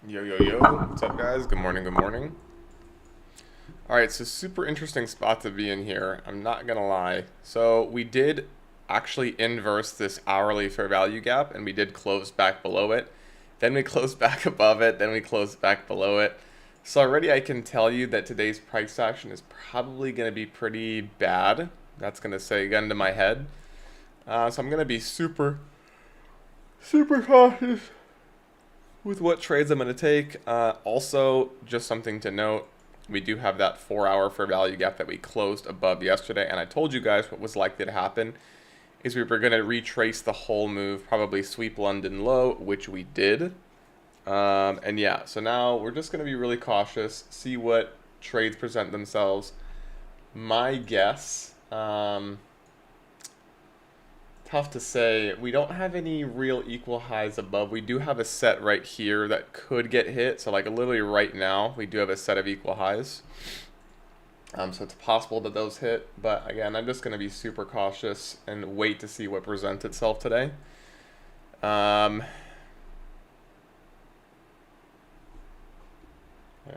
Yo, yo, yo. What's up, guys? Good morning, good morning. All right, so super interesting spot to be in here. I'm not going to lie. So we did actually inverse this hourly fair value gap, and we did close back below it. Then we closed back above it, then we closed back below it. So already I can tell you that today's price action is probably going to be pretty bad. That's going to say gun to my head. So I'm going to be super cautious with what trades I'm going to take. Also, just something to note, we do have that 4-hour fair value gap that we closed above yesterday, and I told you guys what was likely to happen is we were going to retrace the whole move, probably sweep London low, which we did. And yeah, so now we're just going to be really cautious, see what trades present themselves. My guess, tough to say. We don't have any real equal highs above. We do have a set right here that could get hit. So like literally right now, we do have a set of equal highs. So it's possible that those hit. But again, I'm just going to be super cautious and wait to see what presents itself today. Okay,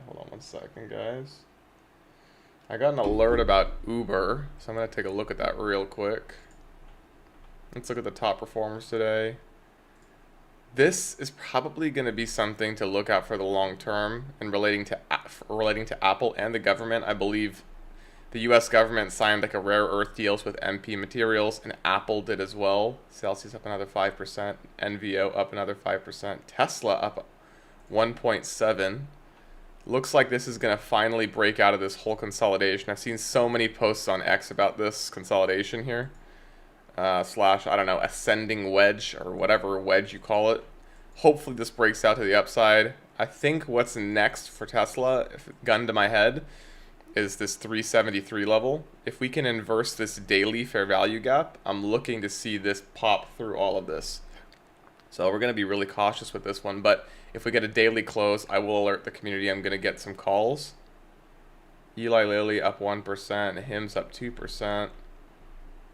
hold on one second, guys. I got an alert about Uber, so I'm going to take a look at that real quick. Let's look at the top performers today. This is probably going to be something to look out for the long term and relating to Apple and the government. I believe the U.S. government signed like a rare earth deals with MP Materials, and Apple did as well. Celsius up another 5%, NVO up another 5%, Tesla up 1.7. Looks like this is going to finally break out of this whole consolidation. I've seen so many posts on X about this consolidation here. Slash, I don't know, ascending wedge or whatever wedge you call it. Hopefully this breaks out to the upside. I think what's next for Tesla, if gun to my head, is this 373 level. If we can inverse this daily fair value gap, I'm looking to see this pop through all of this. So we're going to be really cautious with this one, but if we get a daily close, I will alert the community. I'm going to get some calls. Eli Lilly up 1%, Hims up 2%.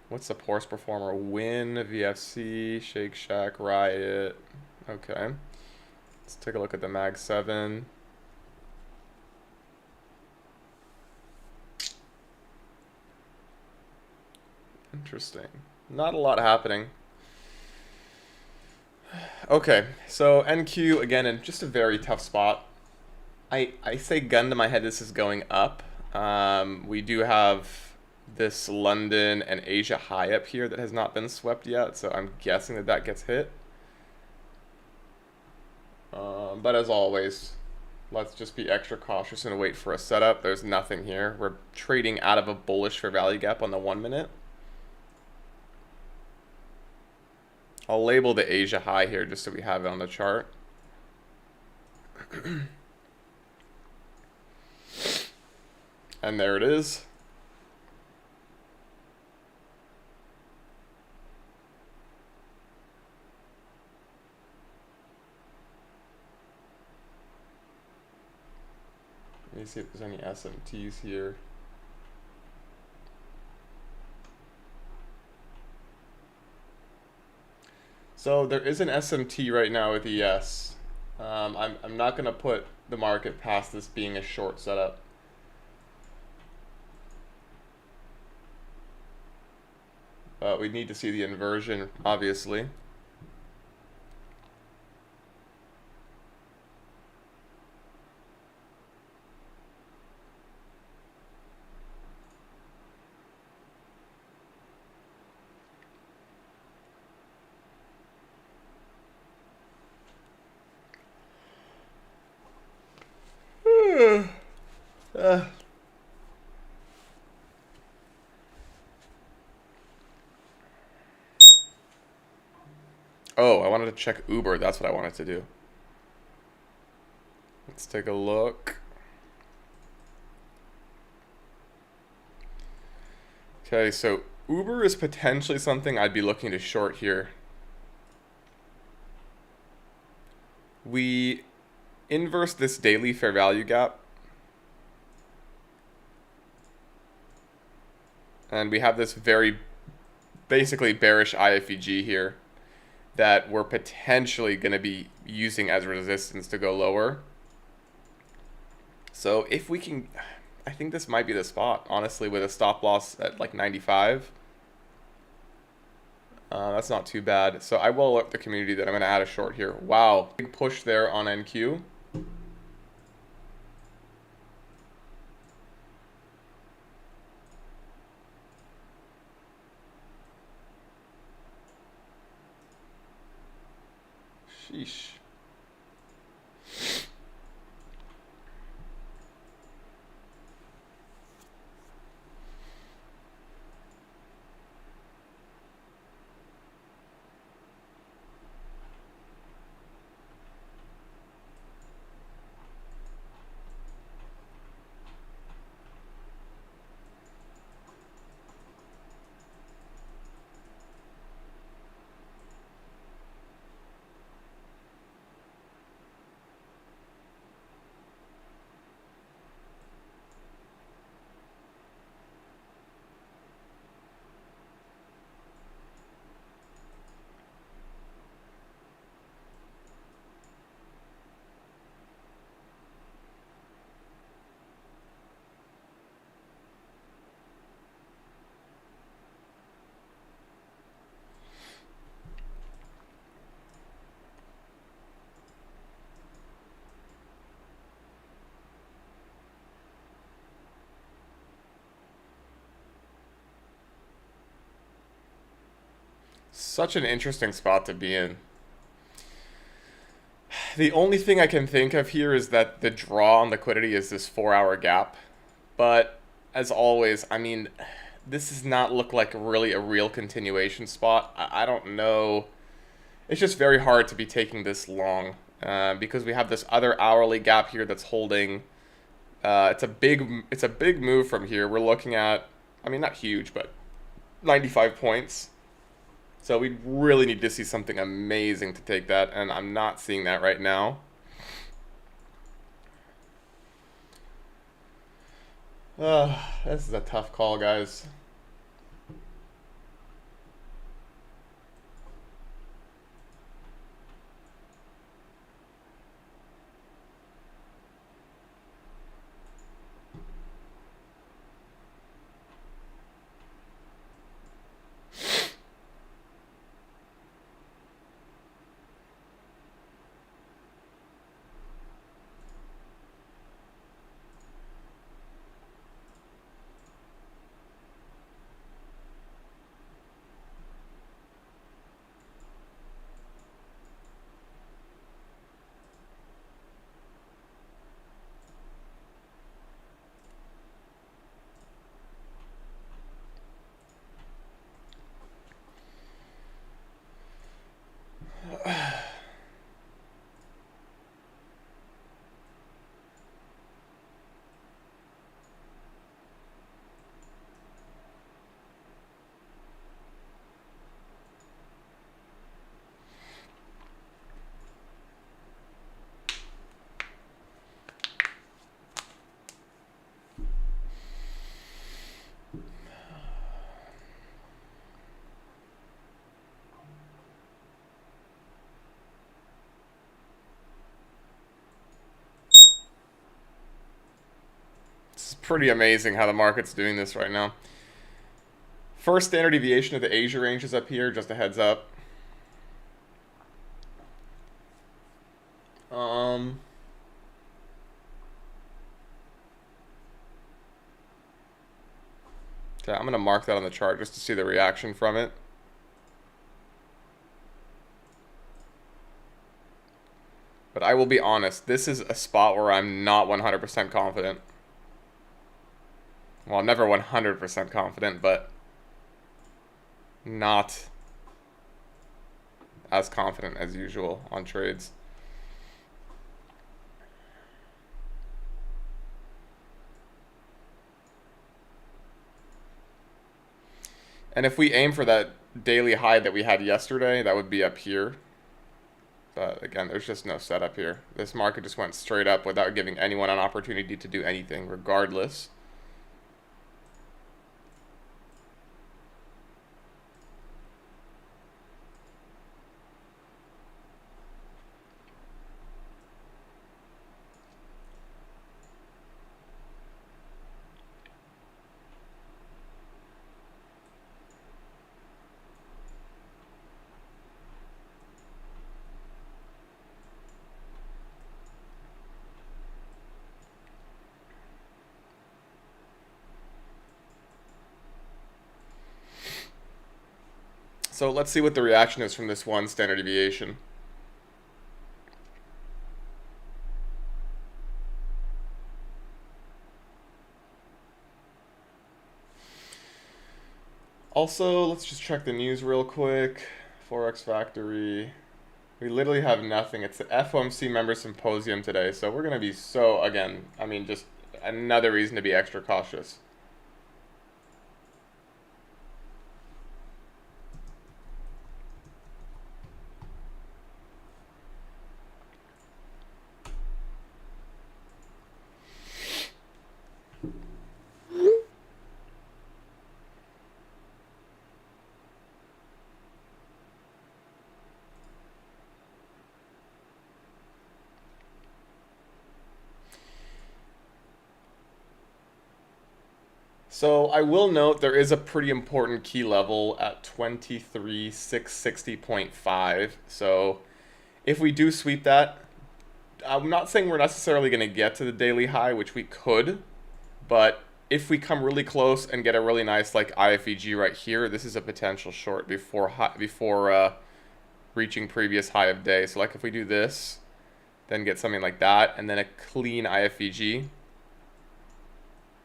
What's the poorest performer? Win, VFC, Shake Shack, Riot. Okay. Let's take a look at the Mag 7. Interesting. Not a lot happening. Okay, so NQ, again, in just a very tough spot. I say gun to my head, this is going up. We do have this London and Asia high up here that has not been swept yet, so I'm guessing that that gets hit. But as always, let's just be extra cautious and wait for a setup. There's nothing here. We're trading out of a bullish fair value gap on the 1 minute. I'll label the Asia high here just so we have it on the chart. And there it is. Let me see if there's any SMTs here. So there is an SMT right now with ES. I'm not going to put the market past this being a short setup. But we need to see the inversion, obviously. Oh, I wanted to check Uber. That's what I wanted to do. Let's take a look. Okay, so Uber is potentially something I'd be looking to short here. We inverse this daily fair value gap. And we have this very basically bearish IFEG here. that we're potentially going to be using as resistance to go lower. So if we can, I think this might be the spot, honestly, with a stop loss at like 95. That's not too bad. So I will alert the community that I'm going to add a short here. Wow, big push there on NQ. Sheesh. Such an interesting spot to be in. The only thing I can think of here is that the draw on liquidity is this 4-hour gap. But as always, I mean, this does not look like really a real continuation spot. I don't know. It's just very hard to be taking this long because we have this other hourly gap here that's holding. It's a big move from here. We're looking at, I mean, not huge, but 95 points. So we really need to see something amazing to take that, and I'm not seeing that right now. This is a tough call, guys. It's pretty amazing how the market's doing this right now. First standard deviation of the Asia range is up here, just a heads up. Okay, I'm gonna mark that on the chart just to see the reaction from it. But I will be honest, this is a spot where I'm not 100% confident. Well, I'm never 100% confident, but not as confident as usual on trades. And if we aim for that daily high that we had yesterday, that would be up here. But again, there's just no setup here. This market just went straight up without giving anyone an opportunity to do anything, regardless. So let's see what the reaction is from this one standard deviation. Also, let's just check the news real quick. Forex Factory. We literally have nothing. It's the FOMC member symposium today, so we're going to be so, again, I mean, just another reason to be extra cautious. So I will note there is a pretty important key level at 23,660.5. So if we do sweep that, I'm not saying we're necessarily going to get to the daily high, which we could, but if we come really close and get a really nice like IFEG right here, this is a potential short before reaching previous high of day. So like if we do this, then get something like that, and then a clean IFEG,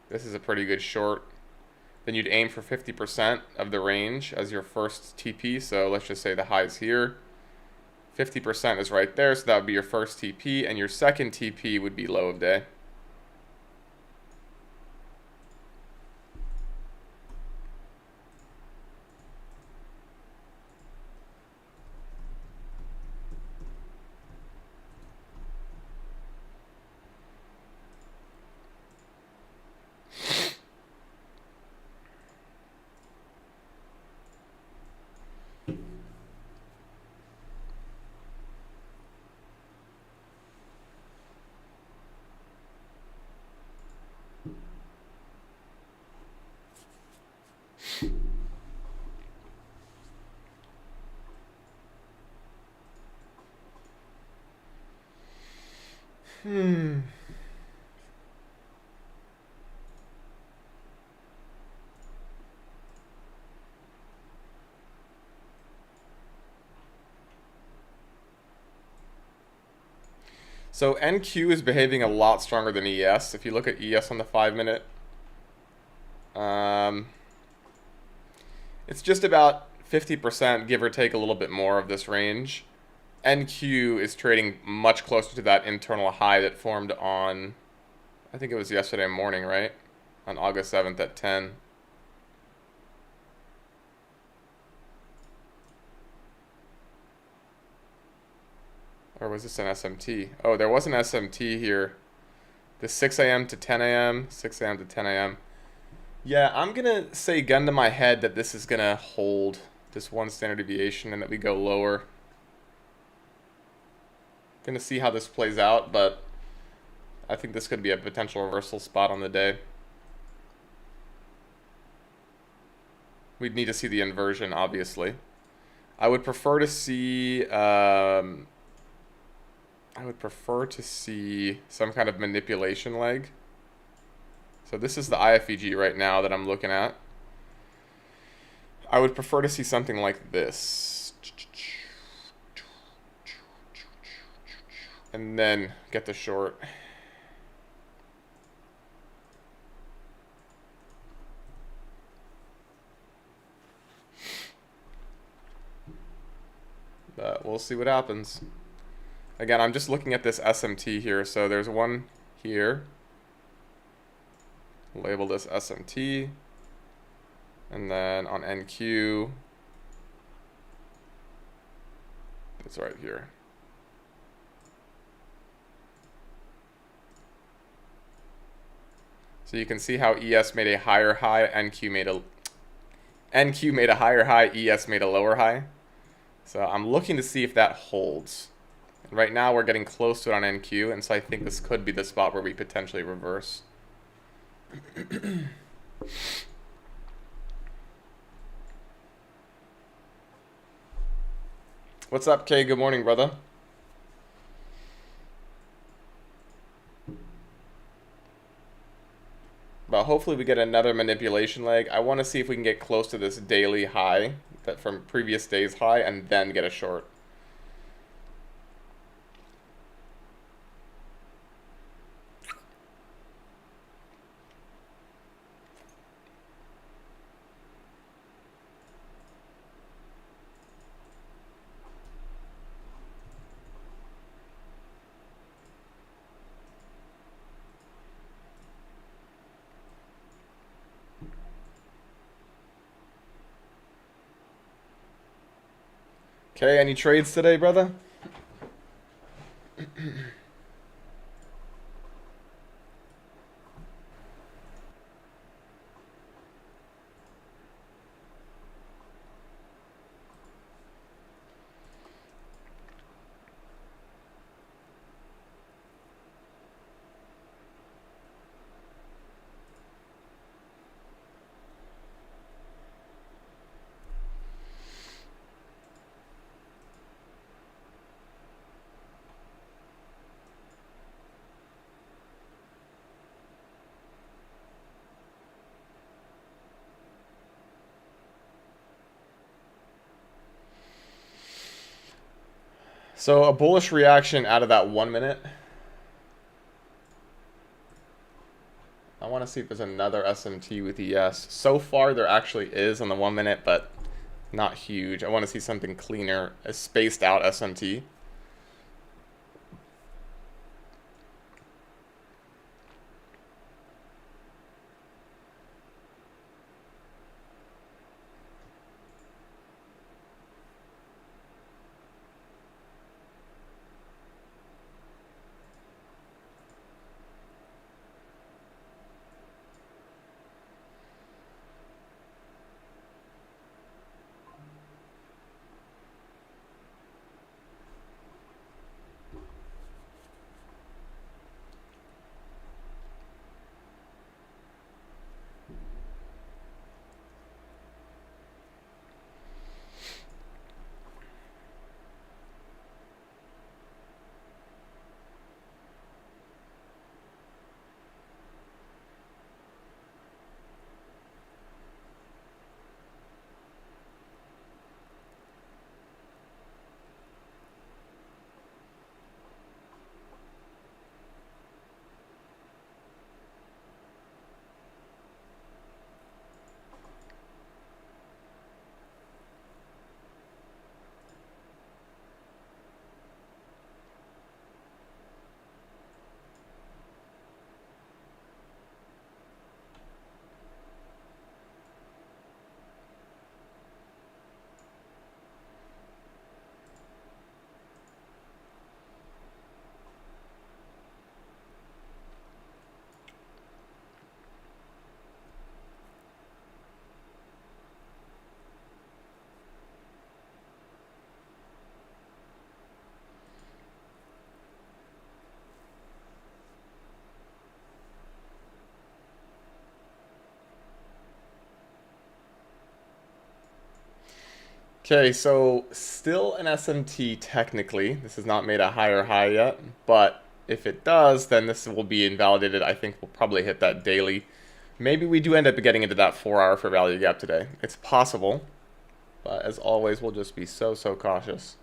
this is a pretty good short. Then you'd aim for 50% of the range as your first TP. So let's just say the high is here. 50% is right there, so that would be your first TP, and your second TP would be low of day. So NQ is behaving a lot stronger than ES. If you look at ES on the 5-minute, it's just about 50%, give or take a little bit more of this range. NQ is trading much closer to that internal high that formed on, I think it was yesterday morning, right? On August 7th at 10. Or was this an SMT? Oh, there was an SMT here. The 6 a.m. to 10 a.m., 6 a.m. to 10 a.m. Yeah, I'm going to say gun to my head that this is going to hold this one standard deviation and that we go lower. Going to see how this plays out, but I think this could be a potential reversal spot on the day. We'd need to see the inversion, obviously. I would prefer to see some kind of manipulation leg. So this is the IFEG right now that I'm looking at. I would prefer to see something like this. And then get the short. But we'll see what happens. Again, I'm just looking at this SMT here. So there's one here. Label this SMT. And then on NQ, it's right here. So you can see how ES made a higher high, NQ made a higher high, ES made a lower high. So I'm looking to see if that holds. And right now we're getting close to it on NQ, and so I think this could be the spot where we potentially reverse. What's up, Kay? Good morning, brother. About hopefully we get another manipulation leg. I want to see if we can get close to this daily high that from previous day's high and then get a short. Okay, any trades today, brother? So a bullish reaction out of that 1 minute. I want to see if there's another SMT with ES. So far there actually is on the 1 minute, but not huge. I want to see something cleaner, a spaced out SMT. Okay, so still an SMT technically. This has not made a higher high yet, but if it does, then this will be invalidated. I think we'll probably hit that daily. Maybe we do end up getting into that 4-hour for value gap today. It's possible, but as always, we'll just be so cautious.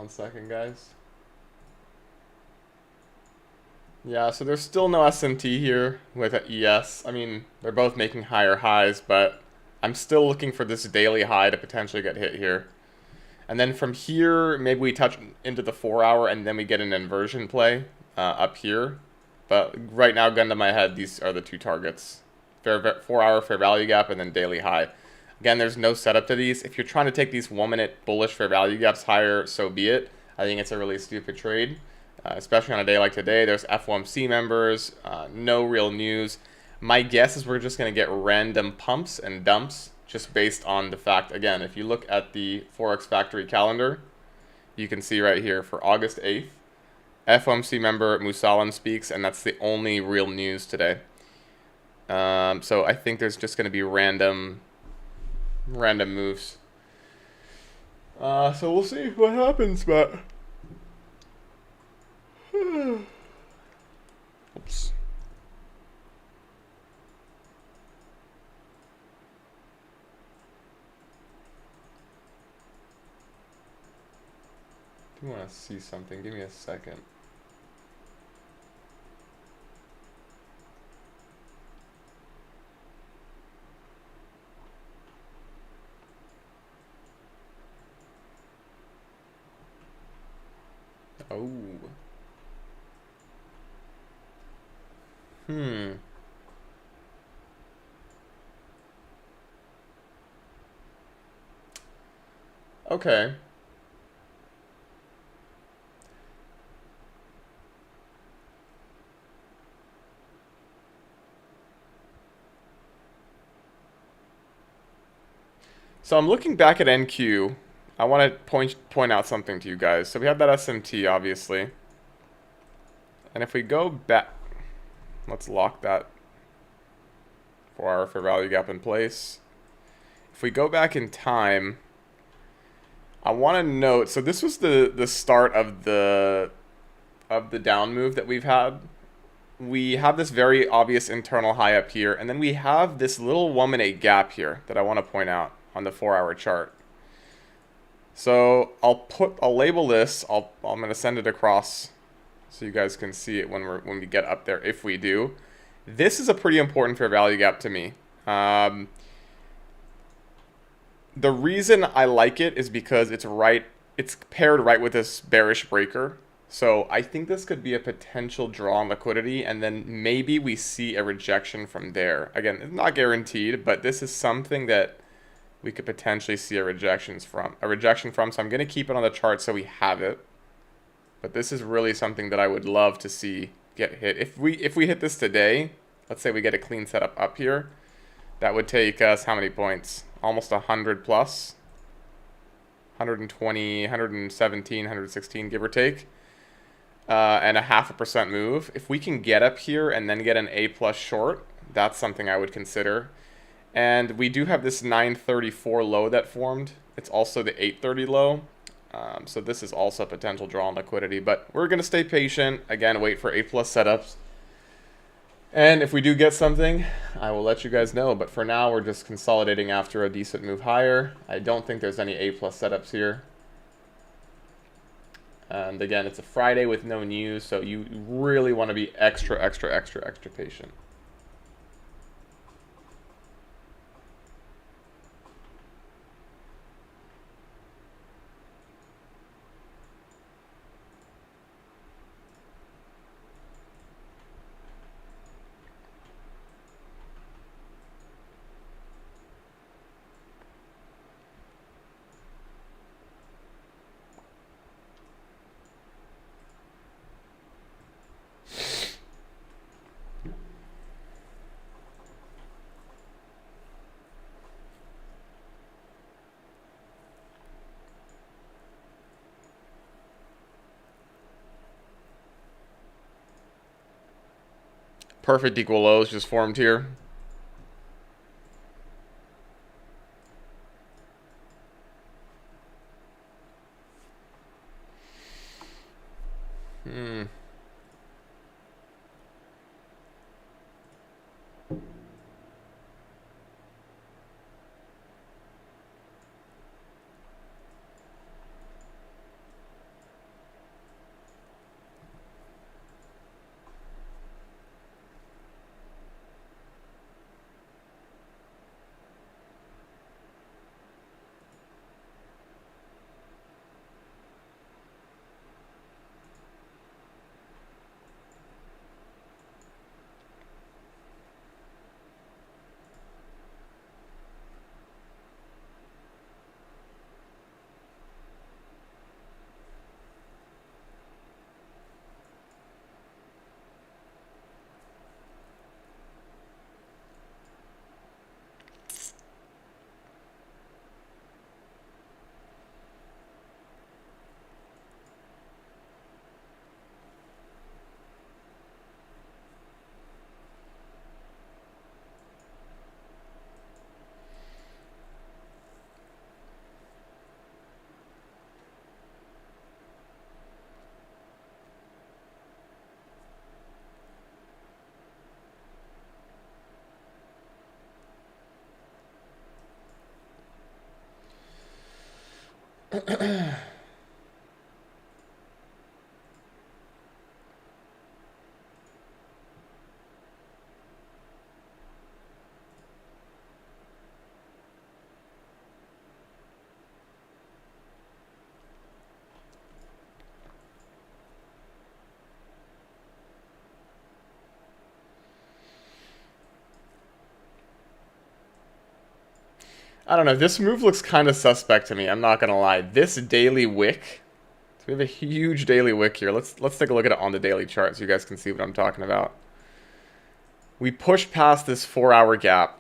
1 second, guys. Yeah, so there's still no SMT here with ES. I mean, they're both making higher highs, but I'm still looking for this daily high to potentially get hit here. And then from here, maybe we touch into the 4 hour and then we get an inversion play up here. But right now, gun to my head, these are the two targets. 4 hour fair value gap and then daily high. Again, there's no setup to these. If you're trying to take these 1 minute bullish fair value gaps higher, so be it. I think it's a really stupid trade, especially on a day like today. There's FOMC members, no real news. My guess is we're just going to get random pumps and dumps just based on the fact, again, if you look at the Forex Factory calendar, you can see right here for August 8th, FOMC member Musalam speaks, and that's the only real news today. So I think there's just going to be random moves. So we'll see what happens, but oops. I want to see something. Give me a second. Oh. Okay. So I'm looking back at NQ. I want to point out something to you guys. So we have that SMT, obviously. And if we go back, let's lock that 4 hour fair value gap in place. If we go back in time, I want to note, so this was the start of the down move that we've had. We have this very obvious internal high up here, and then we have this little 1 minute gap here that I want to point out on the 4 hour chart. So I'll label this. I'm gonna send it across so you guys can see it when we get up there, if we do. This is a pretty important fair value gap to me. The reason I like it is because it's paired right with this bearish breaker. So I think this could be a potential draw on liquidity, and then maybe we see a rejection from there. Again, it's not guaranteed, but this is something that we could potentially see a rejection from. So I'm going to keep it on the chart so we have it. But this is really something that I would love to see get hit. If we hit this today, let's say we get a clean setup up here, that would take us how many points? Almost 100 plus. 120, 117, 116, give or take. And a 0.5% move. If we can get up here and then get an A plus short, that's something I would consider. And we do have this 934 low that formed. It's also the 830 low. So this is also a potential draw on liquidity. But we're going to stay patient. Again, wait for A plus setups. And if we do get something, I will let you guys know. But for now, we're just consolidating after a decent move higher. I don't think there's any A plus setups here. And again, it's a Friday with no news. So you really want to be extra patient. Perfect equal lows just formed here. I don't know. This move looks kind of suspect to me. I'm not gonna lie. This daily wick. So we have a huge daily wick here. Let's take a look at it on the daily chart so you guys can see what I'm talking about. We push past this 4-hour gap.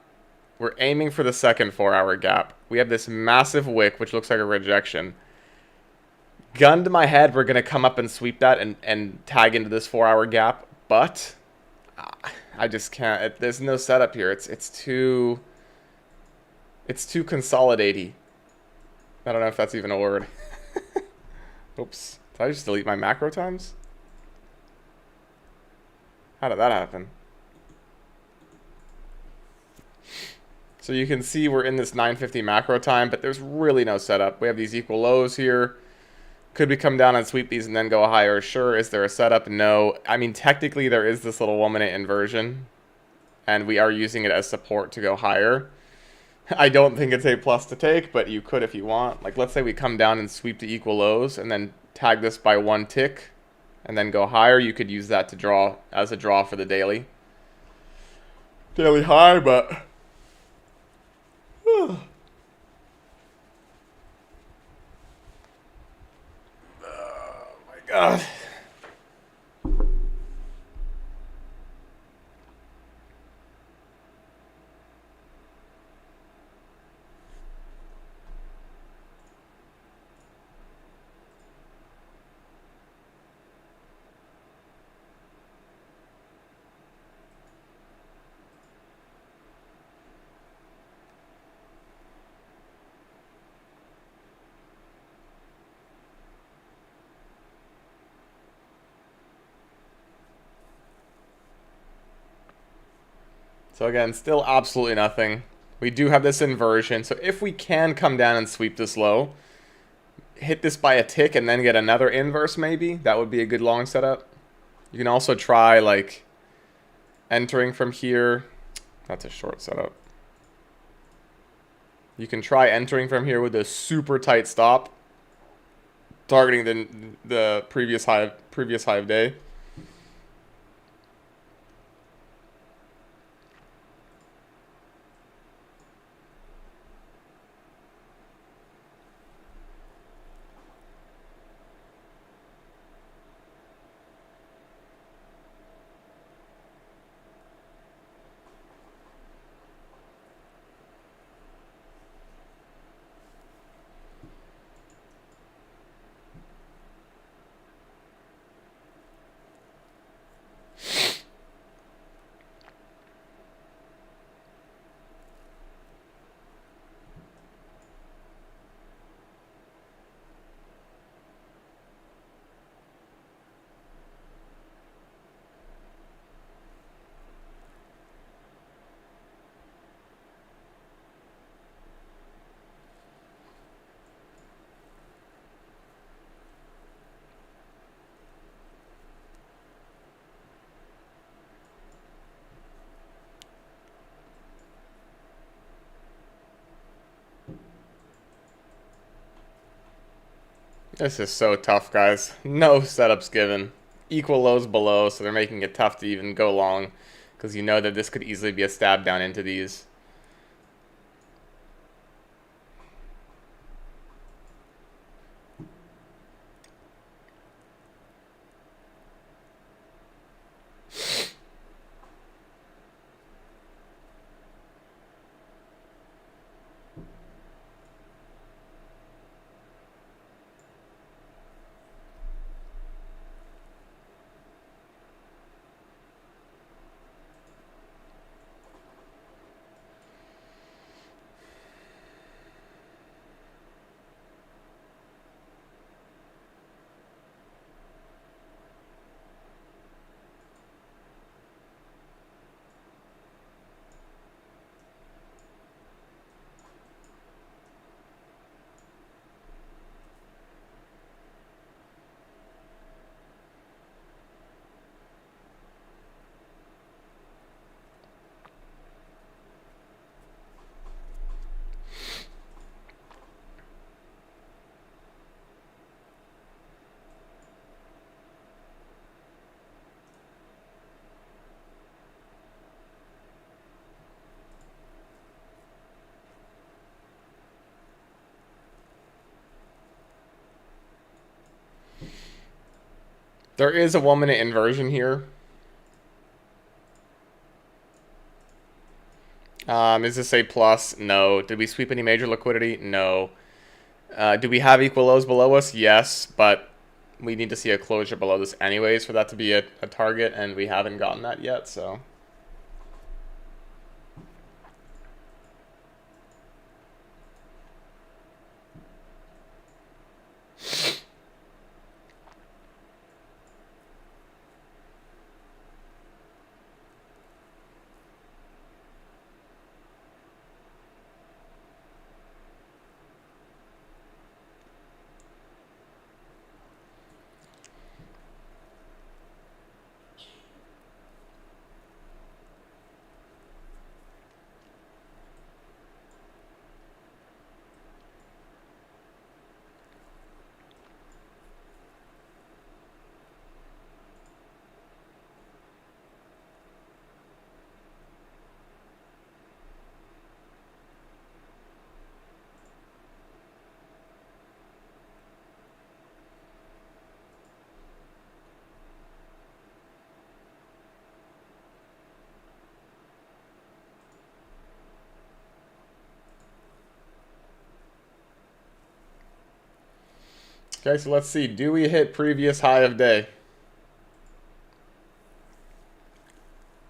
We're aiming for the second 4-hour gap. We have this massive wick, which looks like a rejection. Gun to my head, we're gonna come up and sweep that and tag into this 4-hour gap, but I just can't. There's no setup here. It's too consolidating. I don't know if that's even a word. Oops. Did I just delete my macro times? How did that happen? So you can see we're in this 950 macro time, but there's really no setup. We have these equal lows here. Could we come down and sweep these and then go higher? Sure. Is there a setup? No. I mean, technically there is this little 1-minute inversion, and we are using it as support to go higher. I don't think it's A+ to take, but you could if you want. Like, let's say we come down and sweep the equal lows and then tag this by 1 tick and then go higher. You could use that to draw as a draw for the daily high, but oh my God. So again, still absolutely nothing. We do have this inversion, so if we can come down and sweep this low, hit this by a tick and then get another inverse maybe, that would be a good long setup. You can also try like entering from here. That's a short setup. You can try entering from here with a super tight stop, targeting the previous high of day. This is so tough, guys. No setups given. Equal lows below, so they're making it tough to even go long, because you know that this could easily be a stab down into these. There is a 1 minute inversion here. Is this a plus? No. Did we sweep any major liquidity? No. Do we have equal lows below us? Yes, but we need to see a closure below this anyways for that to be a target, and we haven't gotten that yet, so. Okay, so let's see. Do we hit previous high of day?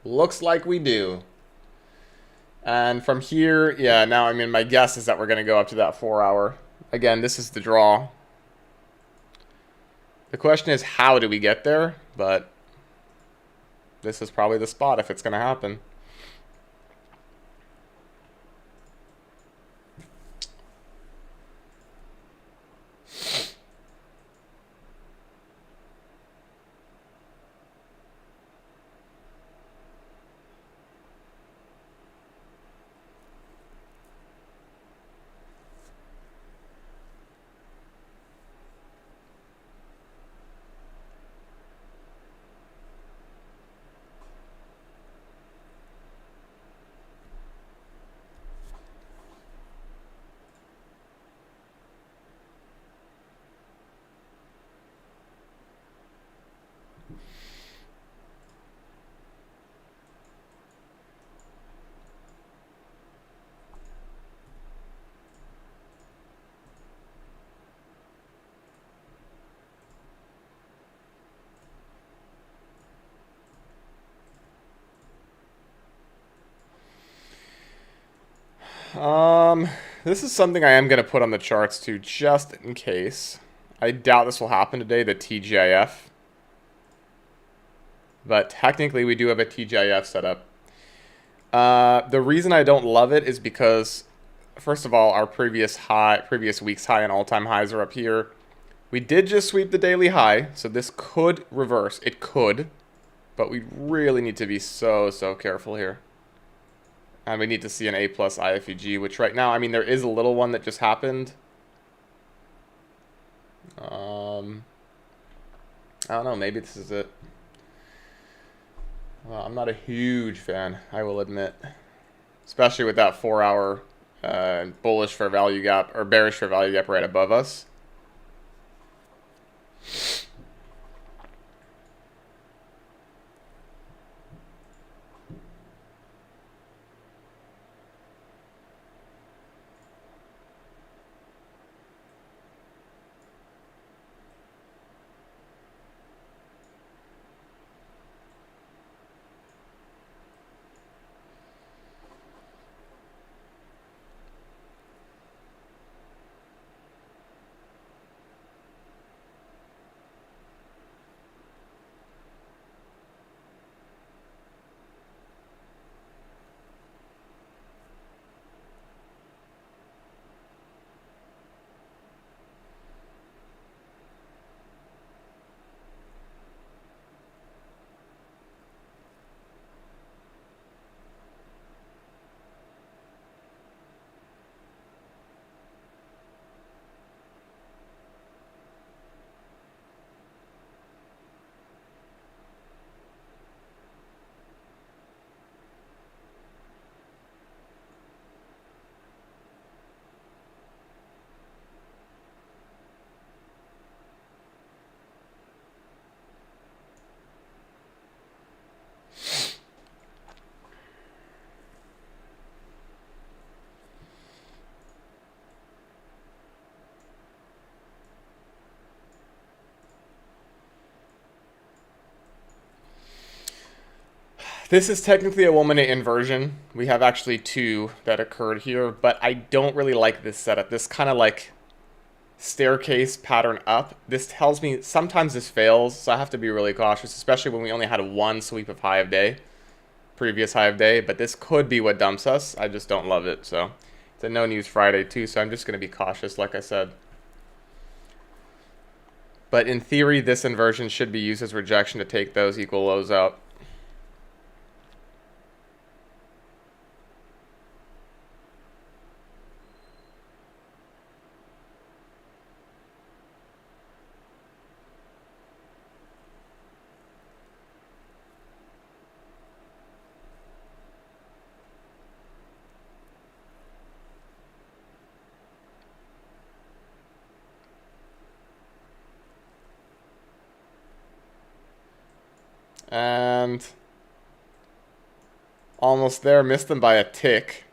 Looks like we do. And from here, yeah, now, I mean, my guess is that we're going to go up to that 4 hour. Again, this is the draw. The question is, how do we get there? But this is probably the spot if it's going to happen. This is something I am going to put on the charts too, just in case. I doubt this will happen today, the TGIF. But technically, we do have a TGIF set up. The reason I don't love it is because, first of all, our previous week's high and all-time highs are up here. We did just sweep the daily high, so this could reverse. It could, but we really need to be so careful here. And we need to see an A+ IFEG, which right now, I mean, there is a little one that just happened. I don't know, maybe this is it. Well, I'm not a huge fan, I will admit. Especially with that 4 hour bullish for value gap, or bearish for value gap right above us. This is technically a 1-minute inversion. We have actually two that occurred here, but I don't really like this setup. This kind of like staircase pattern up. This tells me sometimes this fails, so I have to be really cautious, especially when we only had one sweep of high of day, previous high of day, but this could be what dumps us. I just don't love it, so it's a no news Friday too, so I'm just going to be cautious, like I said. But in theory, this inversion should be used as rejection to take those equal lows out. And almost there, missed them by a tick.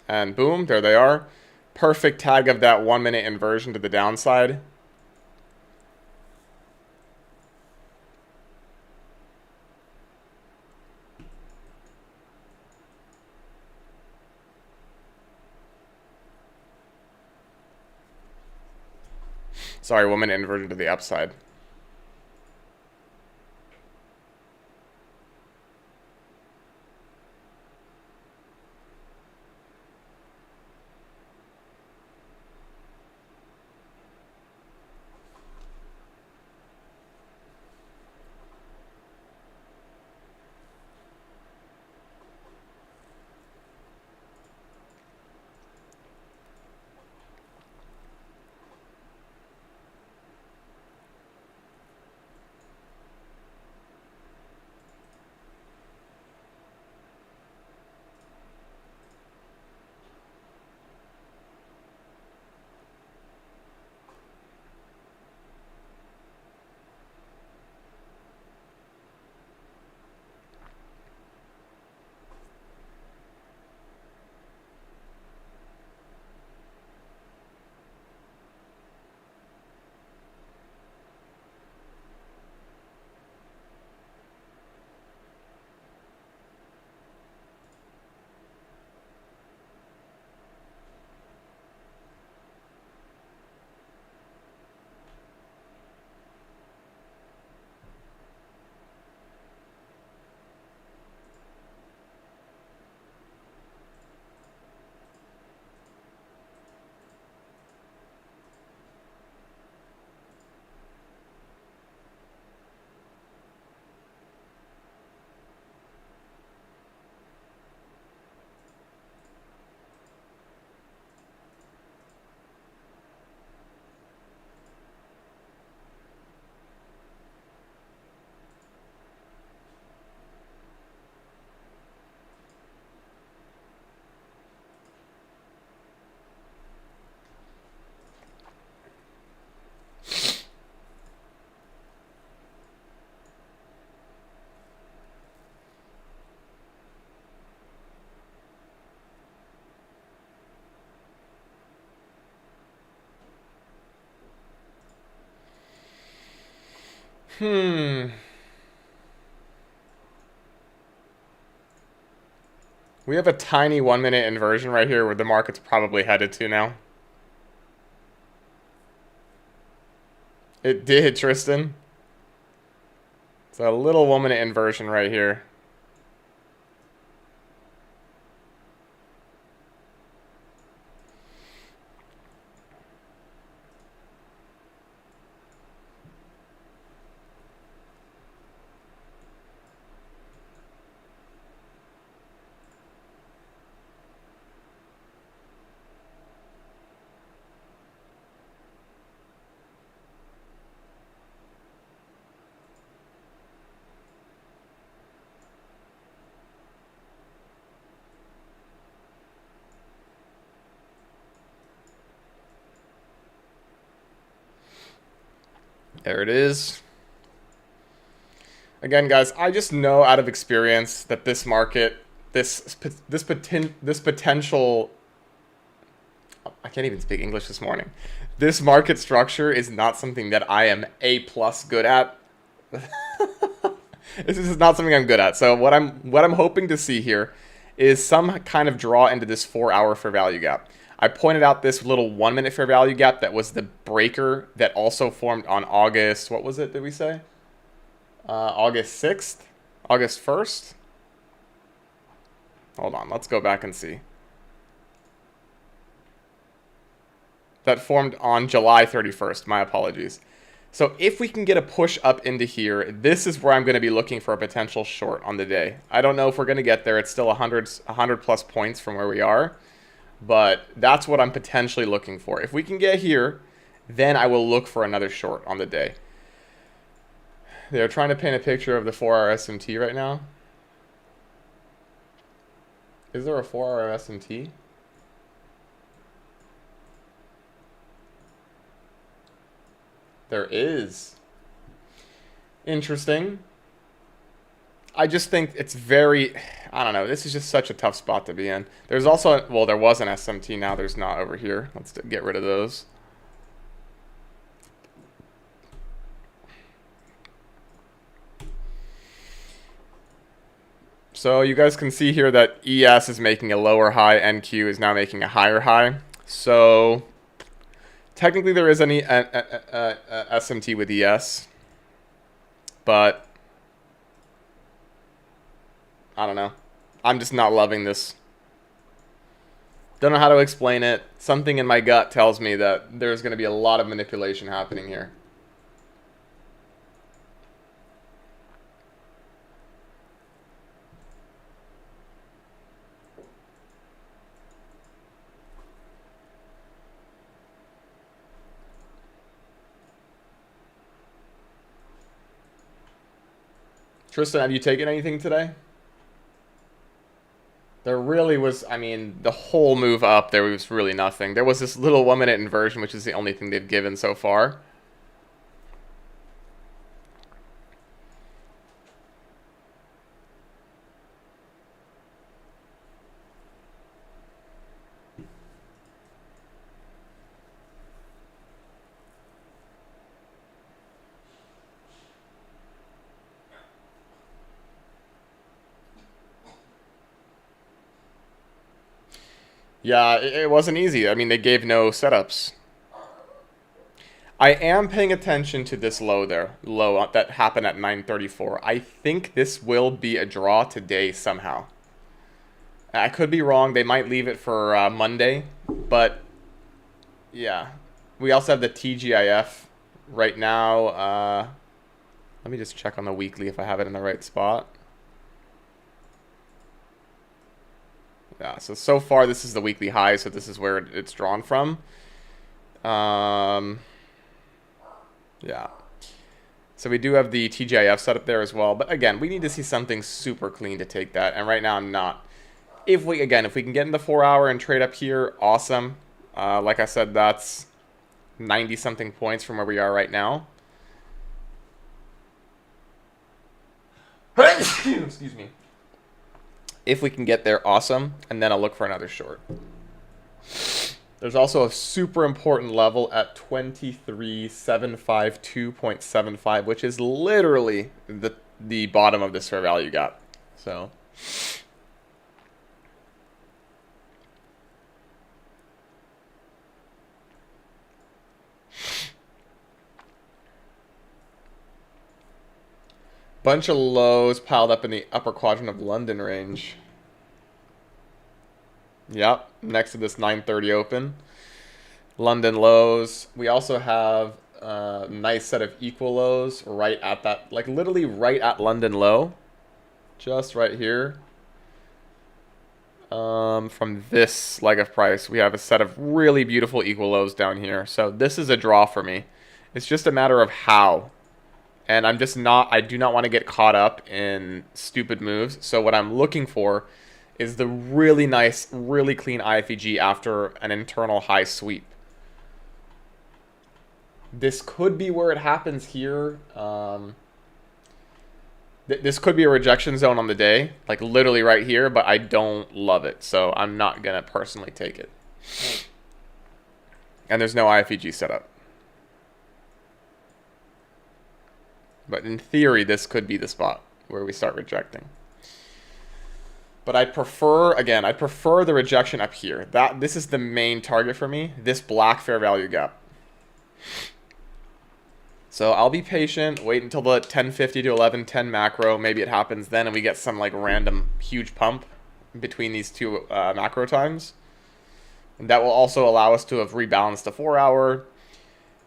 And boom, there they are. Perfect tag of that 1-minute inversion to the downside. Sorry, 1-minute inversion to the upside. We have a tiny 1-minute inversion right here where the market's probably headed to now. It did, Tristan. It's a little 1-minute inversion right here. There it is. Again, guys, I just know out of experience that this market this potential. I can't even speak English this morning. This market structure is not something that I am A+ good at. This is not something I'm good at. So what I'm hoping to see here is some kind of draw into this 4-hour fair value gap. I pointed out this little 1-minute fair value gap that was the breaker that also formed on August. What was it? Did we say? August 6th, August 1st. Hold on, let's go back and see. That formed on July 31st. My apologies. So if we can get a push up into here, this is where I'm going to be looking for a potential short on the day. I don't know if we're going to get there. It's still 100 plus points from where we are. But that's what I'm potentially looking for. If we can get here, then I will look for another short on the day. They're trying to paint a picture of the 4-hour SMT right now. Is there a 4-hour SMT? There is. Interesting. I just think it's very, I don't know, this is just such a tough spot to be in. There's also, well, there was an SMT, now there's not over here. Let's get rid of those. So you guys can see here that ES is making a lower high, NQ is now making a higher high. So technically there is any SMT with ES, but I don't know. I'm just not loving this. Don't know how to explain it. Something in my gut tells me that there's going to be a lot of manipulation happening here. Tristan, have you taken anything today? There really was, I mean, the whole move up, there was really nothing. There was this little 1-minute inversion, which is the only thing they've given so far. Yeah, it wasn't easy. I mean, they gave no setups. I am paying attention to this low there. Low that happened at 9:34. I think this will be a draw today somehow. I could be wrong. They might leave it for Monday. But, yeah. We also have the TGIF right now. Let me just check on the weekly if I have it in the right spot. Yeah, so far this is the weekly high, so this is where it's drawn from. Yeah. So we do have the TGIF set up there as well. But again, we need to see something super clean to take that. And right now I'm not. If we can get in the 4-hour and trade up here, awesome. Like I said, that's 90-something points from where we are right now. Excuse me. If we can get there, awesome. And then I'll look for another short. There's also a super important level at 23,752.75, which is literally the bottom of this fair value gap. So bunch of lows piled up in the upper quadrant of London range. Yep, next to this 9:30 open. London lows. We also have a nice set of equal lows right at that, like literally right at London low. Just right here. From this leg of price, we have a set of really beautiful equal lows down here. So this is a draw for me. It's just a matter of how. And I do not want to get caught up in stupid moves. So what I'm looking for is the really nice, really clean IFEG after an internal high sweep. This could be where it happens here. This could be a rejection zone on the day, like literally right here, but I don't love it, so I'm not gonna personally take it. And there's no IFEG setup. But in theory, this could be the spot where we start rejecting. But I'd prefer, again, I'd prefer the rejection up here. This is the main target for me, this black fair value gap. So I'll be patient, wait until the 1050 to 1110 macro. Maybe it happens then and we get some like random huge pump between these two macro times. And that will also allow us to have rebalanced the 4 hour.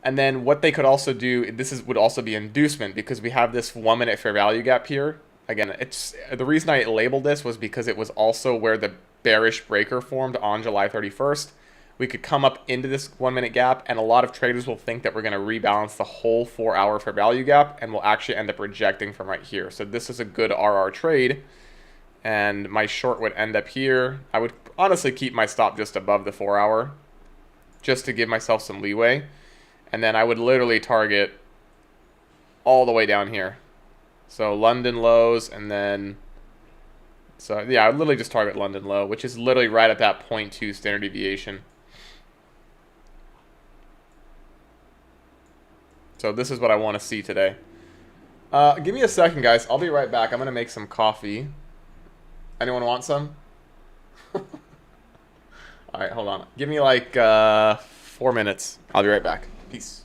And then what they could also do, would also be inducement because we have this 1 minute fair value gap here. Again, it's the reason I labeled this was because it was also where the bearish breaker formed on July 31st. We could come up into this 1 minute gap and a lot of traders will think that we're going to rebalance the whole 4 hour fair value gap and we'll actually end up rejecting from right here. So this is a good RR trade and my short would end up here. I would honestly keep my stop just above the 4 hour just to give myself some leeway. And then I would literally target all the way down here. So London lows and then, so yeah, I would literally just target London low, which is literally right at that 0.2 standard deviation. So this is what I want to see today. Give me a second, guys. I'll be right back. I'm going to make some coffee. Anyone want some? All right, hold on. Give me like 4 minutes. I'll be right back. Peace.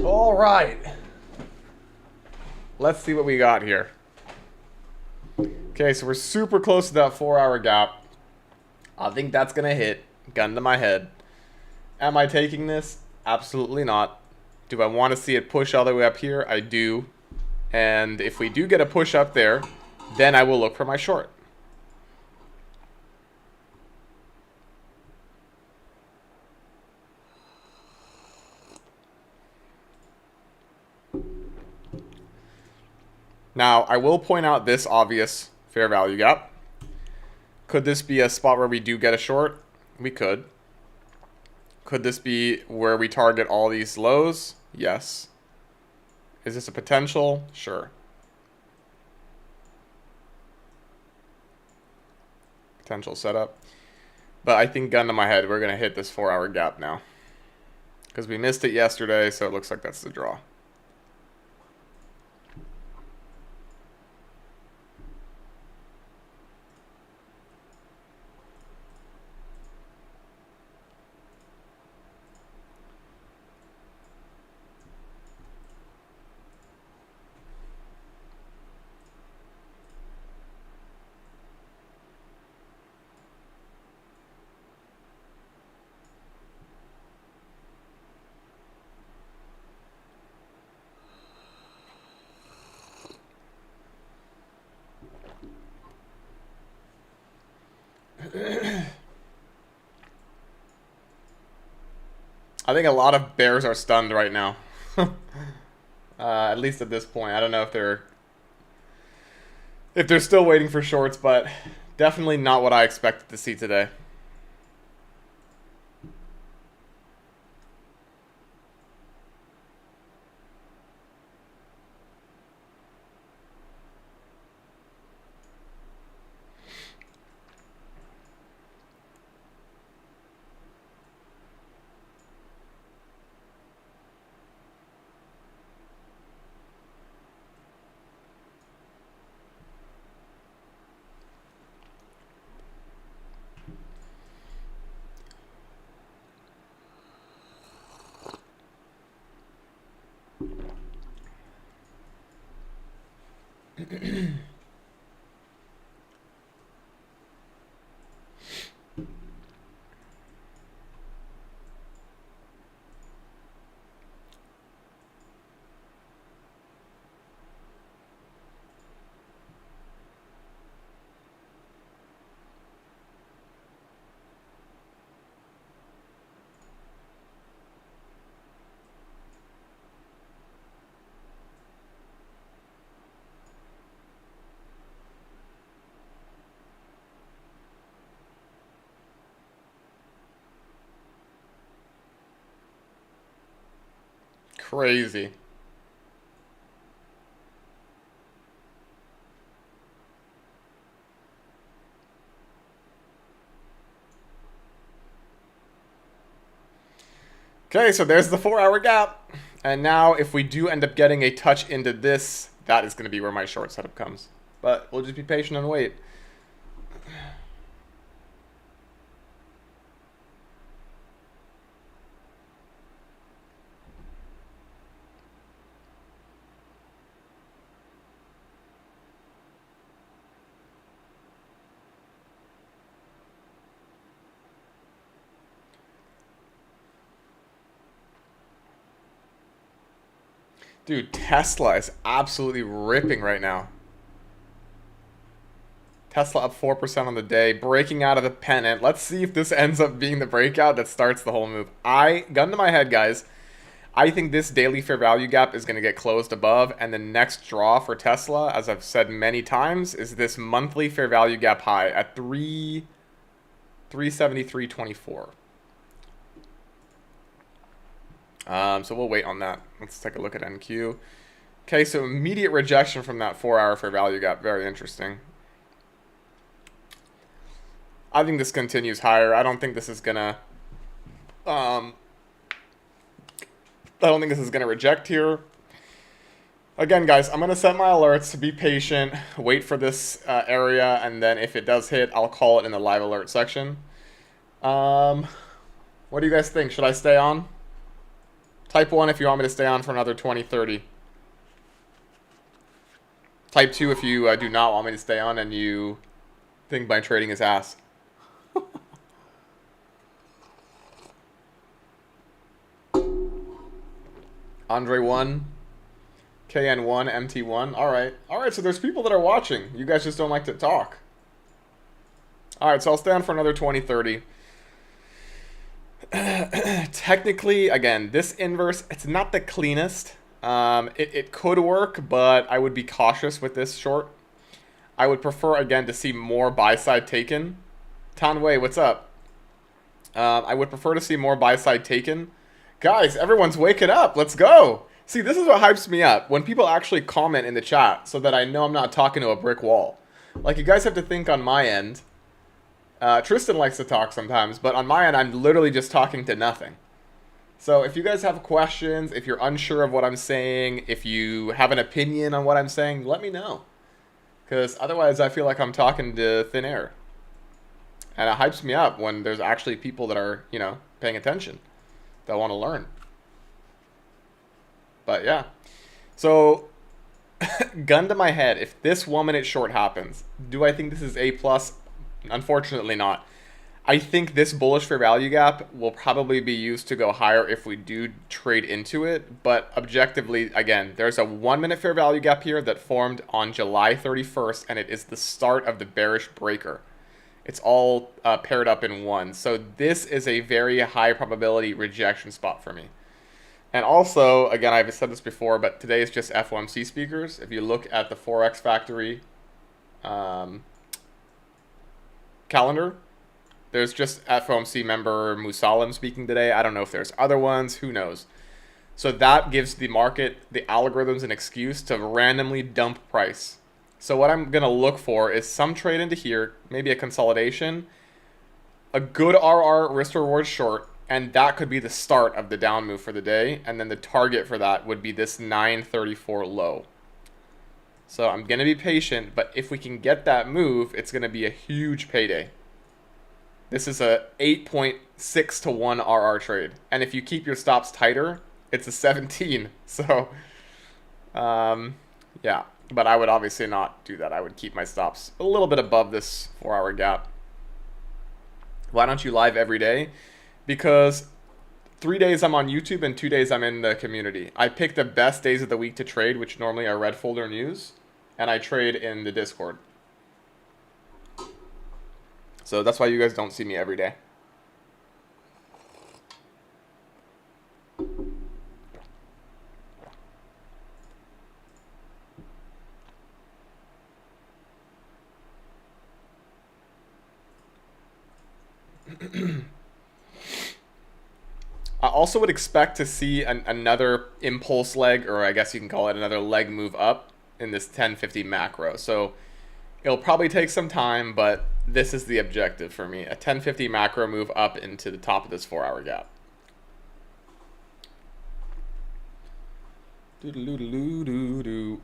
All right. Let's see what we got here. Okay, so we're super close to that 4-hour gap. I think that's going to hit. Gun to my head. Am I taking this? Absolutely not. Do I want to see it push all the way up here? I do. And if we do get a push up there, then I will look for my short. Now, I will point out this obvious fair value gap. Could this be a spot where we do get a short? We could. Could this be where we target all these lows? Yes. Is this a potential? Sure. Potential setup. But I think gun to my head, we're going to hit this 4-hour gap now. Because we missed it yesterday, so it looks like that's the draw. I think a lot of bears are stunned right now. At least at this point. I don't know if they're still waiting for shorts, but definitely not what I expected to see today. Crazy. Okay, so there's the 4-hour gap. And now if we do end up getting a touch into this, that is going to be where my short setup comes. But we'll just be patient and wait. Dude, Tesla is absolutely ripping right now. Tesla up 4% on the day, breaking out of the pennant. Let's see if this ends up being the breakout that starts the whole move. Gun to my head, guys, I think this daily fair value gap is going to get closed above, and the next draw for Tesla, as I've said many times, is this monthly fair value gap high at 373.24. So we'll wait on that. Let's take a look at NQ. Okay, so immediate rejection from that 4-hour fair value gap. Very interesting. I think this continues higher. I don't think this is gonna reject here. Again, guys, I'm gonna set my alerts to be patient, wait for this area, and then if it does hit, I'll call it in the live alert section. What do you guys think? Should I stay on? Type 1 if you want me to stay on for another 20, 30. Type 2 if you do not want me to stay on and you think my trading is ass. Andre 1. KN1, MT1. Alright. Alright, so there's people that are watching. You guys just don't like to talk. Alright, so I'll stay on for another 20, 30. Technically, again, this inverse, it's not the cleanest. It could work, but I would be cautious with this short. I would prefer, again, to see more buy side taken. Tanwei, what's up? I would prefer to see more buy side taken. Guys, everyone's waking up. Let's go. See, this is what hypes me up. When people actually comment in the chat so that I know I'm not talking to a brick wall. Like, you guys have to think on my end. Tristan likes to talk sometimes, but on my end, I'm literally just talking to nothing. So if you guys have questions, if you're unsure of what I'm saying, if you have an opinion on what I'm saying, let me know. Because otherwise, I feel like I'm talking to thin air. And it hypes me up when there's actually people that are, you know, paying attention, that want to learn. But yeah. So, gun to my head, if this 1 minute short happens, do I think this is A+? Unfortunately not. I think this bullish fair value gap will probably be used to go higher if we do trade into it. But objectively, again, there's a 1 minute fair value gap here that formed on July 31st, and it is the start of the bearish breaker. It's all paired up in one. So this is a very high probability rejection spot for me. And also, again, I've said this before, but today is just FOMC speakers. If you look at the Forex Factory calendar, there's just FOMC member Musalim speaking today. I don't know if there's other ones. Who knows? So that gives the market, the algorithms, an excuse to randomly dump price. So what I'm going to look for is some trade into here, maybe a consolidation, a good RR risk reward short, and that could be the start of the down move for the day. And then the target for that would be this 934 low. So I'm going to be patient, but if we can get that move, it's going to be a huge payday. This is a 8.6 to 1 RR trade. And if you keep your stops tighter, it's a 17. So, yeah. But I would obviously not do that. I would keep my stops a little bit above this 4-hour gap. Why don't you live every day? Because 3 days I'm on YouTube and 2 days I'm in the community. I pick the best days of the week to trade, which normally are red folder news, and I trade in the Discord. So that's why you guys don't see me every day. I also would expect to see another impulse leg, or I guess you can call it another leg move up in this 1050 macro. So it'll probably take some time, but this is the objective for me. A 1050 macro move up into the top of this 4-hour gap. Doo-doo-doo-doo-doo-doo.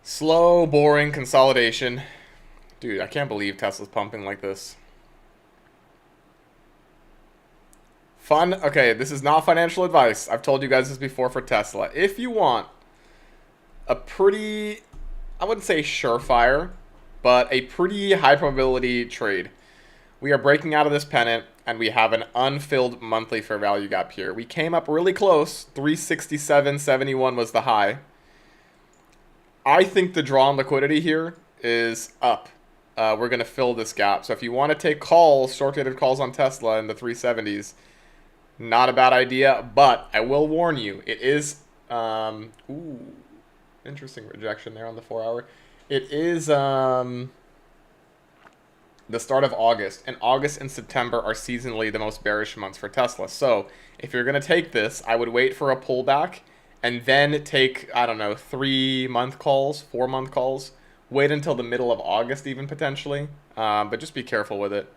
Slow, boring consolidation. Dude, I can't believe Tesla's pumping like this. Fun. Okay, this is not financial advice. I've told you guys this before for Tesla. If you want a pretty, I wouldn't say surefire, but a pretty high probability trade, we are breaking out of this pennant and we have an unfilled monthly fair value gap here. We came up really close. 367.71 was the high. I think the draw on liquidity here is up. We're going to fill this gap. So if you want to take calls, short-dated calls on Tesla in the 370s, not a bad idea. But I will warn you, it is... interesting rejection there on the 4-hour. It is the start of August. And August and September are seasonally the most bearish months for Tesla. So if you're going to take this, I would wait for a pullback and then take, I don't know, 3-month calls, 4-month calls. Wait until the middle of August even potentially. But just be careful with it.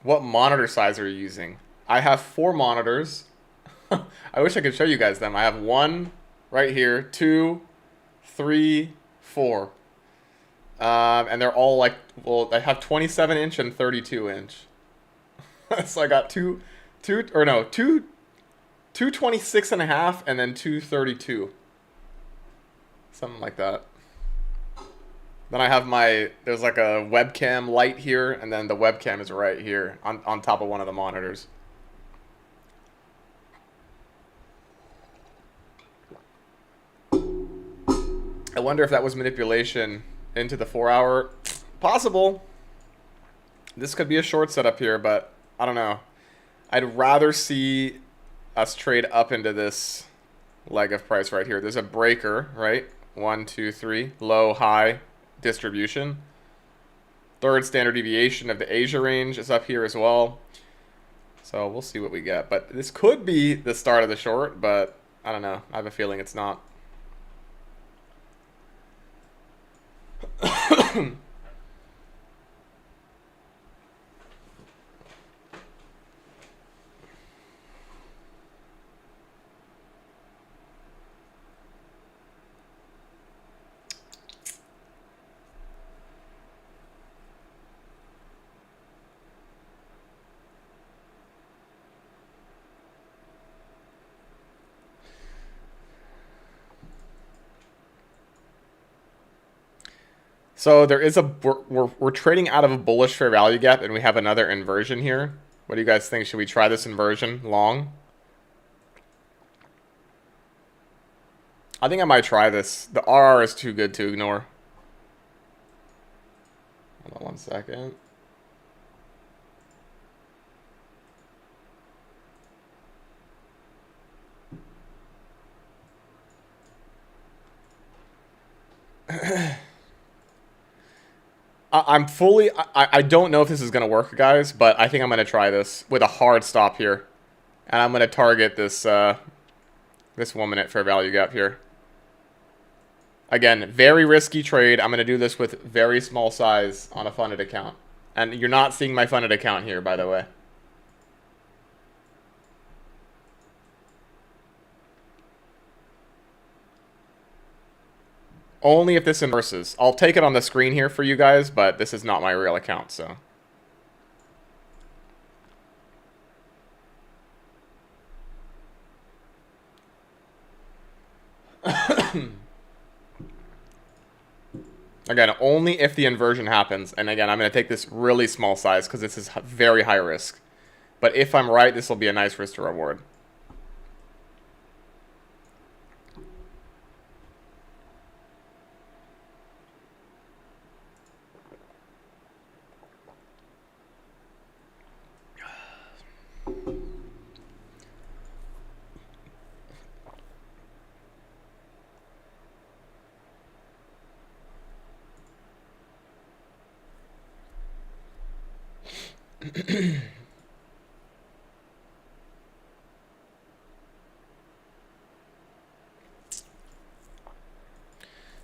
What monitor size are you using? I have 4 monitors. I wish I could show you guys them. I have 1 right here, 2, 3, 4. And they're all like, well, I have 27-inch and 32-inch. So I got two 226.5 and then 232. Something like that. Then I have there's like a webcam light here, and then the webcam is right here on top of one of the monitors. I wonder if that was manipulation into the 4-hour. Possible. This could be a short setup here, but I don't know. I'd rather see us trade up into this leg of price right here. There's a breaker, right? 1, 2, 3. Low, high distribution. Third standard deviation of the Asia range is up here as well. So we'll see what we get. But this could be the start of the short, but I don't know. I have a feeling it's not. So there is we're trading out of a bullish fair value gap, and we have another inversion here. What do you guys think? Should we try this inversion long? I think I might try this. The RR is too good to ignore. Hold on 1 second. I don't know if this is going to work, guys, but I think I'm going to try this with a hard stop here. And I'm going to target this this 1 minute fair value gap here. Again, very risky trade. I'm going to do this with very small size on a funded account. And you're not seeing my funded account here, by the way. Only if this inverses. I'll take it on the screen here for you guys, but this is not my real account, so. Again, only if the inversion happens. And again, I'm going to take this really small size because this is very high risk. But if I'm right, this will be a nice risk to reward.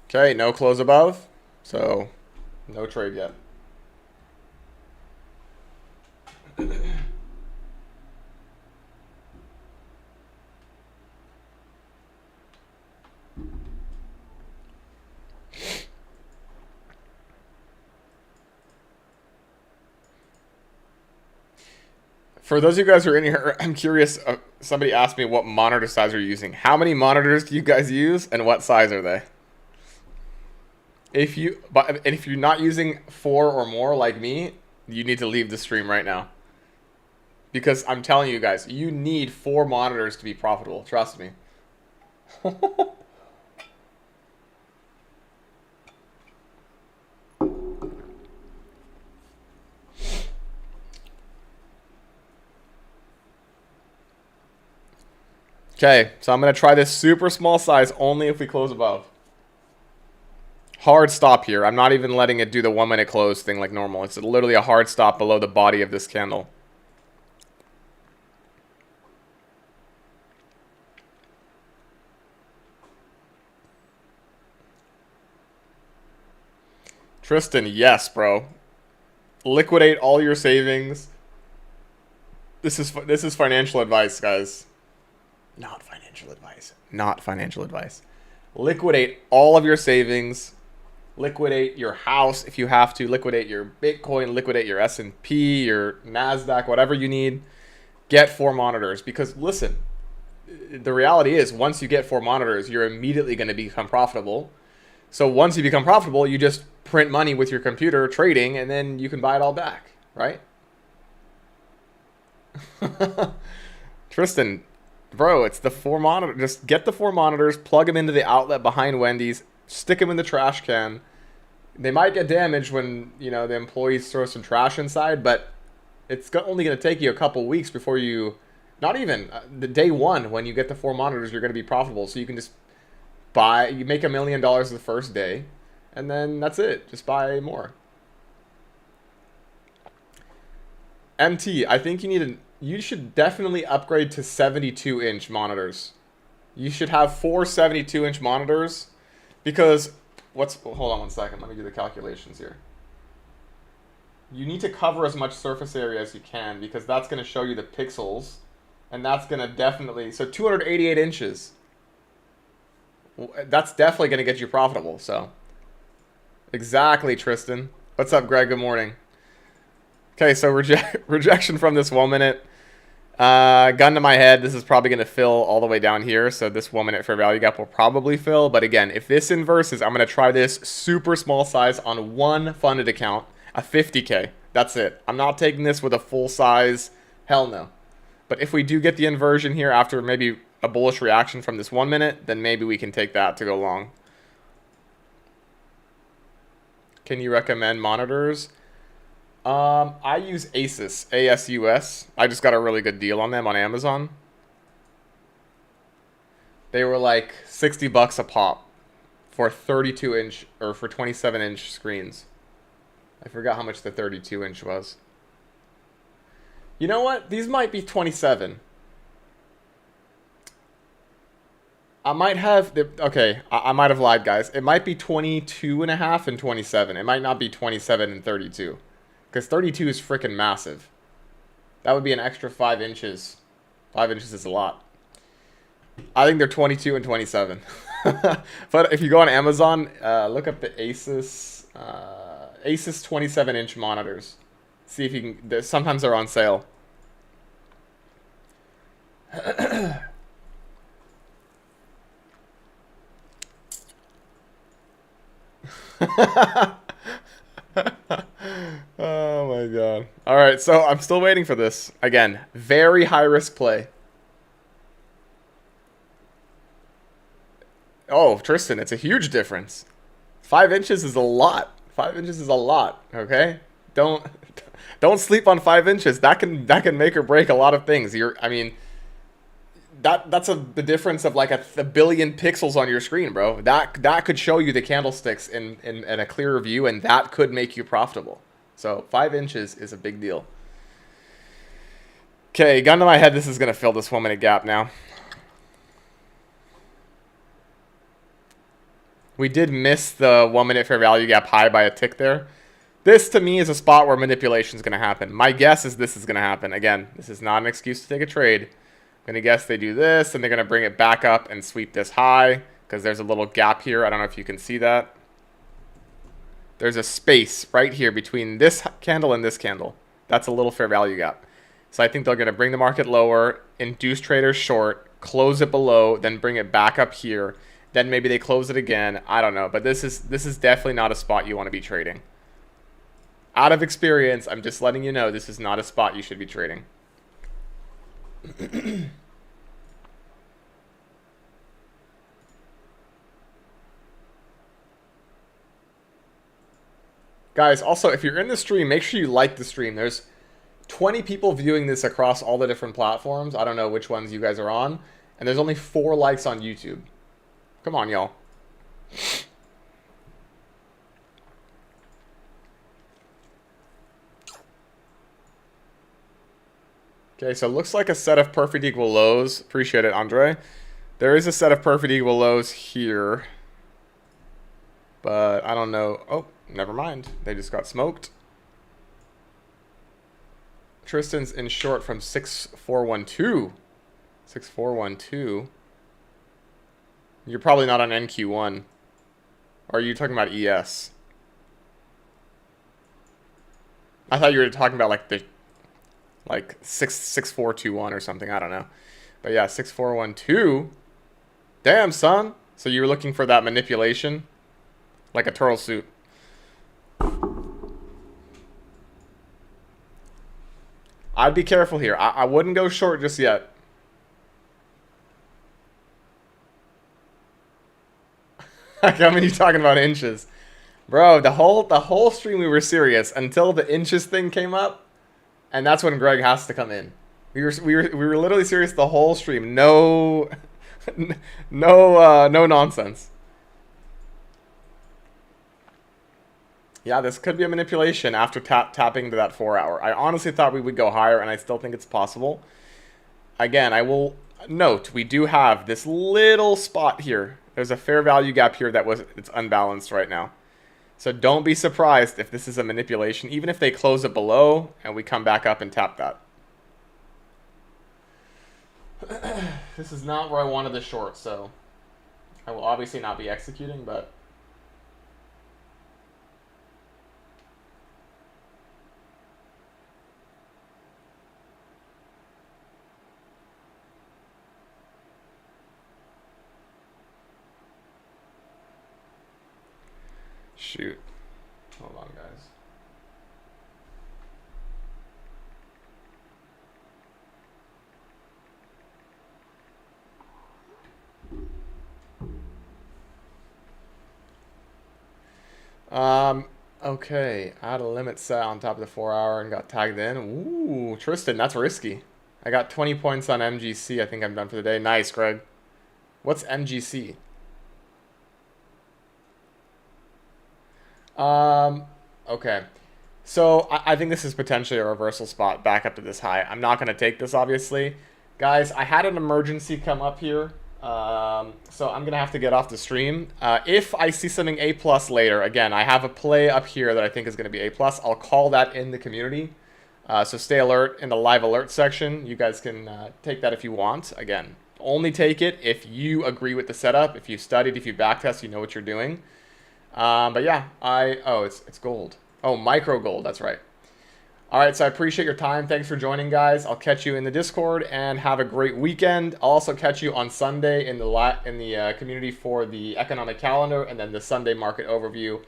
Okay, no close above, so no trade yet. For those of you guys who are in here, I'm curious. Somebody asked me what monitor size are you using. How many monitors do you guys use, and what size are they? If you're not using 4 or more like me, you need to leave the stream right now. Because I'm telling you guys, you need 4 monitors to be profitable. Trust me. Okay, so I'm going to try this super small size only if we close above. Hard stop here. I'm not even letting it do the 1 minute close thing like normal. It's literally a hard stop below the body of this candle. Tristan, yes, bro. Liquidate all your savings. This is financial advice, guys. Not financial advice. Not financial advice. Liquidate all of your savings. Liquidate your house if you have to. Liquidate your Bitcoin. Liquidate your S&P, your NASDAQ, whatever you need. Get 4 monitors. Because, listen, the reality is once you get 4 monitors, you're immediately going to become profitable. So once you become profitable, you just print money with your computer trading, and then you can buy it all back, right? Tristan, bro, it's the 4 monitors. Just get the 4 monitors, plug them into the outlet behind Wendy's, stick them in the trash can. They might get damaged when, you know, the employees throw some trash inside, but it's only going to take you a couple weeks before you, not even, the day 1 when you get the 4 monitors, you're going to be profitable. So you can just you make $1 million the first day, and then that's it. Just buy more. MT, I think you should definitely upgrade to 72-inch monitors. You should have 4 72-inch monitors, because hold on one second. Let me do the calculations here. You need to cover as much surface area as you can, because that's going to show you the pixels, and that's going to definitely, so 288 inches. That's definitely going to get you profitable, so. Exactly, Tristan. What's up, Greg? Good morning. Okay, so rejection from this 1 minute. Gun to my head, this is probably going to fill all the way down here, so this 1 minute fair value gap will probably fill. But again, if this inverses, I'm going to try this super small size on one funded account, a 50K. That's it. I'm not taking this with a full size. Hell no. But if we do get the inversion here after maybe a bullish reaction from this 1 minute, then maybe we can take that to go long. Can you recommend monitors? I use Asus, ASUS. I just got a really good deal on them on Amazon. They were like $60 a pop for 32-inch or for 27-inch screens. I forgot how much the 32-inch was. You know what? These might be 27. I might have, okay, I might have lied, guys. It might be 22.5 and 27. It might not be 27 and 32. Because 32 is freaking massive. That would be an extra 5 inches. 5 inches is a lot. I think they're 22 and 27. But if you go on Amazon, look up the Asus 27-inch monitors. See if you can, sometimes they're on sale. Oh my god. Alright, so I'm still waiting for this. Again, very high risk play. Oh, Tristan, it's a huge difference. 5 inches is a lot. 5 inches is a lot, okay? Don't sleep on 5 inches. That can make or break a lot of things. I mean, that's the difference of like a billion pixels on your screen, bro. That could show you the candlesticks in a clearer view, and that could make you profitable. So 5 inches is a big deal. Okay, gun to my head, this is going to fill this 1 minute gap now. We did miss the 1 minute fair value gap high by a tick there. This, to me, is a spot where manipulation is going to happen. My guess is this is going to happen. Again, this is not an excuse to take a trade. I'm going to guess they do this, and they're going to bring it back up and sweep this high, because there's a little gap here. I don't know if you can see that. There's a space right here between this candle and this candle. That's a little fair value gap. So I think they're going to bring the market lower, induce traders short, close it below, then bring it back up here. Then maybe they close it again. I don't know. But this is definitely not a spot you want to be trading. Out of experience, I'm just letting you know this is not a spot you should be trading. Guys, also, if you're in the stream, make sure you like the stream. There's 20 people viewing this across all the different platforms. I don't know which ones you guys are on. And there's only 4 likes on YouTube. Come on, y'all. Okay, so it looks like a set of perfect equal lows. Appreciate it, Andre. There is a set of perfect equal lows here. But I don't know. Oh, never mind. They just got smoked. Tristan's in short from 6412. 6412. You're probably not on NQ1. Or are you talking about ES? I thought you were talking about like the 6421 or something. I don't know. But yeah, 6412. Damn, son. So you were looking for that manipulation? Like a turtle suit. I'd be careful here. I wouldn't go short just yet. How many you talking about inches? Bro, the whole stream we were serious until the inches thing came up. And that's when Greg has to come in. We were literally serious the whole stream. No no nonsense. Yeah, this could be a manipulation after tapping to that 4 hour. I honestly thought we would go higher, and I still think it's possible. Again, I will note we do have this little spot here. There's a fair value gap here it's unbalanced right now. So don't be surprised if this is a manipulation, even if they close it below and we come back up and tap that. This is not where I wanted the short, so I will obviously not be executing, but shoot. Hold on, guys. Okay. I had a limit set on top of the 4 hour and got tagged in. Ooh, Tristan, that's risky. I got 20 points on MGC. I think I'm done for the day. Nice, Greg. What's MGC? Okay. So I think this is potentially a reversal spot back up to this high. I'm not going to take this, obviously. Guys, I had an emergency come up here. So I'm going to have to get off the stream. If I see something A+ later, again, I have a play up here that I think is going to be A+. I'll call that in the community. So stay alert in the live alert section. You guys can take that if you want. Again, only take it if you agree with the setup, if you studied, if you backtest, you know what you're doing. But yeah, it's gold. Oh, micro gold, that's right. All right, so I appreciate your time. Thanks for joining, guys. I'll catch you in the Discord and have a great weekend. I'll also catch you on Sunday in the community for the economic calendar and then the Sunday market overview.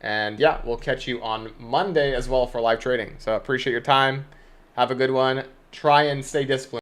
And yeah, we'll catch you on Monday as well for live trading. So I appreciate your time. Have a good one. Try and stay disciplined.